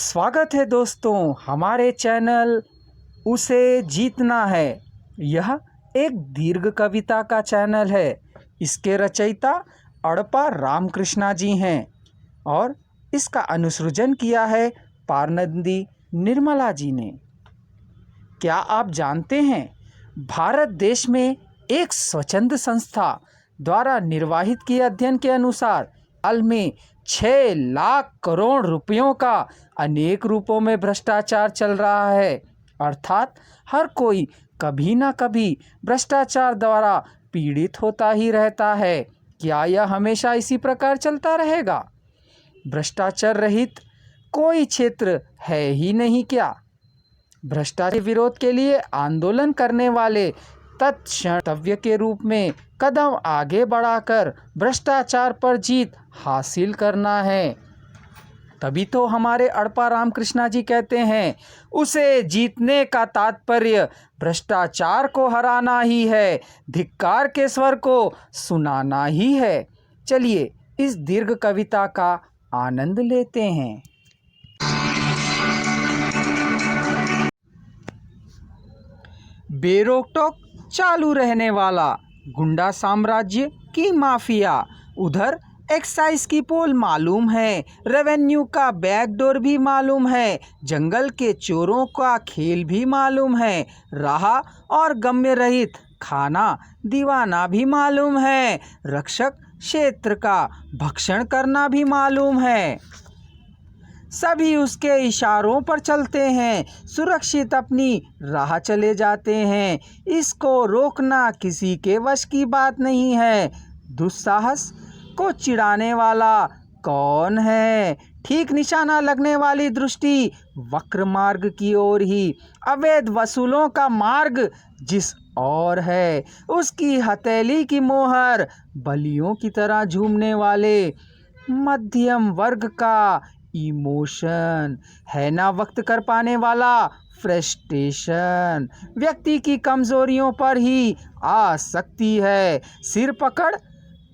स्वागत है दोस्तों हमारे चैनल उसे जीतना है। यह एक दीर्घ कविता का चैनल है। इसके रचयिता अड़पा रामकृष्णा जी हैं और इसका अनुसृजन किया है पारनंदी निर्मला जी ने। क्या आप जानते हैं, भारत देश में एक स्वच्छंद संस्था द्वारा निर्वाहित किए अध्ययन के अनुसार हाल में 6 लाख करोड़ रुपयों का अनेक रूपों में भ्रष्टाचार चल रहा है। अर्थात हर कोई कभी ना कभी भ्रष्टाचार द्वारा पीड़ित होता ही रहता है। क्या यह हमेशा इसी प्रकार चलता रहेगा? भ्रष्टाचार रहित कोई क्षेत्र है ही नहीं क्या? भ्रष्टाचार विरोध के लिए आंदोलन करने वाले तत्क्षणतव्य के रूप में कदम आगे बढ़ाकर भ्रष्टाचार पर जीत हासिल करना है। तभी तो हमारे अड़पा रामकृष्णा जी कहते हैं, उसे जीतने का तात्पर्य भ्रष्टाचार को हराना ही है, धिक्कार के स्वर को सुनाना ही है। चलिए इस दीर्घ कविता का आनंद लेते हैं। बेरोक-टोक चालू रहने वाला गुंडा साम्राज्य की माफिया, उधर एक्साइज की पोल मालूम है, रेवेन्यू का बैकडोर भी मालूम है, जंगल के चोरों का खेल भी मालूम है, राह और गम्य रहित खाना दीवाना भी मालूम है, रक्षक क्षेत्र का भक्षण करना भी मालूम है। सभी उसके इशारों पर चलते हैं, सुरक्षित अपनी राह चले जाते हैं। इसको रोकना किसी के वश की बात नहीं है। दुस्साहस को चिढ़ाने वाला कौन है? ठीक निशाना लगने वाली दृष्टि वक्र मार्ग की ओर ही, अवैध वसूलों का मार्ग जिस और है, उसकी हथेली की मोहर बलियों की तरह झूमने वाले मध्यम वर्ग का इमोशन है ना वक्त कर पाने वाला फ्रस्ट्रेशन। व्यक्ति की कमजोरियों पर ही आ सकती है सिर पकड़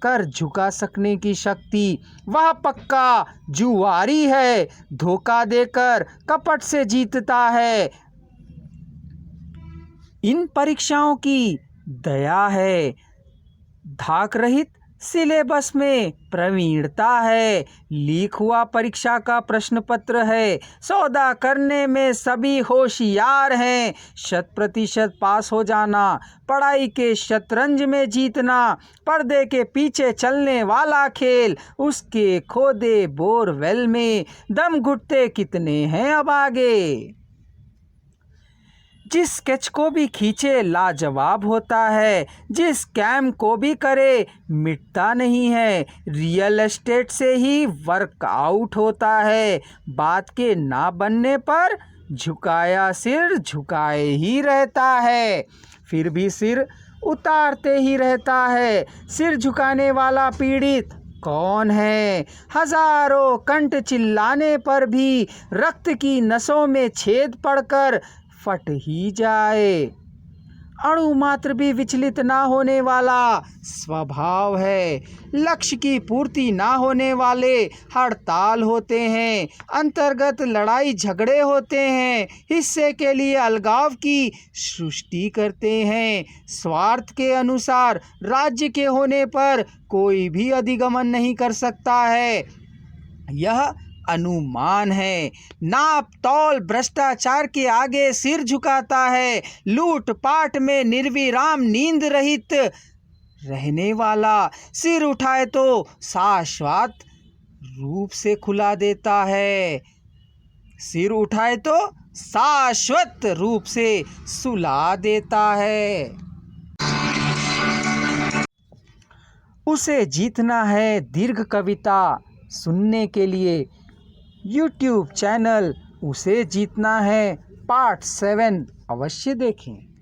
कर झुका सकने की शक्ति। वह पक्का जुआरी है, धोखा देकर कपट से जीतता है। इन परीक्षाओं की दया है, धाक रहित सिलेबस में प्रवीणता है, लीक हुआ परीक्षा का प्रश्न पत्र है, सौदा करने में सभी होशियार हैं, 100% पास हो जाना, पढ़ाई के शतरंज में जीतना, पर्दे के पीछे चलने वाला खेल, उसके खोदे बोरवेल में दम घुटते कितने हैं अब आगे। जिस स्केच को भी खींचे लाजवाब होता है, जिस कैम को भी करे मिटता नहीं है, रियल एस्टेट से ही वर्कआउट होता है, बात के ना बनने पर झुकाया सिर झुकाए ही रहता है, फिर भी सिर उतारते ही रहता है। सिर झुकाने वाला पीड़ित कौन है? हजारों कंठ चिल्लाने पर भी रक्त की नसों में छेद पड़कर फट ही जाए, अणु मात्र भी विचलित ना होने वाला स्वभाव है। लक्ष्य की पूर्ति ना होने वाले हड़ताल होते हैं, अंतर्गत लड़ाई झगड़े होते हैं, हिस्से के लिए अलगाव की सृष्टि करते हैं। स्वार्थ के अनुसार राज्य के होने पर कोई भी अधिगमन नहीं कर सकता है। यह अनुमान है। नाप तौल भ्रष्टाचार के आगे सिर झुकाता है, लूटपाट में निर्विराम नींद रहित रहने वाला सिर उठाए तो शाश्वत रूप से खुला देता है, सिर उठाए तो शाश्वत रूप से सुला देता है। उसे जीतना है दीर्घ कविता सुनने के लिए YouTube चैनल उसे जीतना है पार्ट 7 अवश्य देखें।